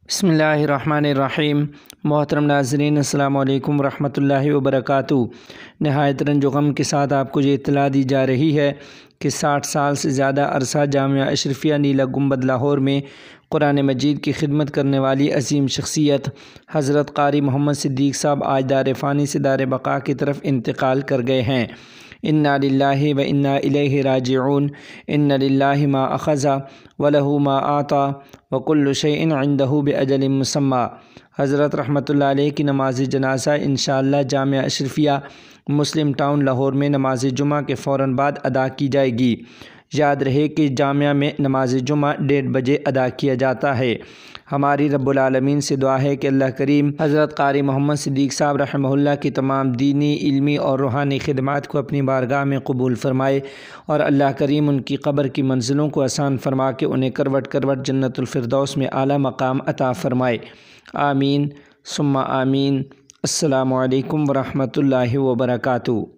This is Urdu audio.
بسم اللہ الرحمن الرحیم۔ محترم ناظرین، السلام علیکم ورحمۃ اللہ وبرکاتہ۔ نہایت رنج و غم کے ساتھ آپ کو یہ اطلاع دی جا رہی ہے کہ 60 سال سے زیادہ عرصہ جامعہ اشرفیہ نیلا گنبد لاہور میں قرآن مجید کی خدمت کرنے والی عظیم شخصیت حضرت قاری محمد صدیق صاحب آج دار فانی سے دار بقا کی طرف انتقال کر گئے ہیں۔ انا للہ و انا الیہ راجعون۔ ان للہ ما اخذ ولہ ما اعطی وکل شیء عندہ باجل مسمی۔ حضرت رحمۃ اللہ علیہ کی نماز جنازہ انشاءاللہ جامعہ اشرفیہ مسلم ٹاؤن لاہور میں نماز جمعہ کے فوراً بعد ادا کی جائے گی۔ یاد رہے کہ جامعہ میں نماز جمعہ 1:30 بجے ادا کیا جاتا ہے۔ ہماری رب العالمین سے دعا ہے کہ اللہ کریم حضرت قاری محمد صدیق صاحب رحمہ اللہ کی تمام دینی، علمی اور روحانی خدمات کو اپنی بارگاہ میں قبول فرمائے، اور اللہ کریم ان کی قبر کی منزلوں کو آسان فرما کے انہیں کروٹ کروٹ جنت الفردوس میں اعلیٰ مقام عطا فرمائے۔ آمین ثم آمین۔ السلام علیکم ورحمۃ اللہ وبرکاتہ۔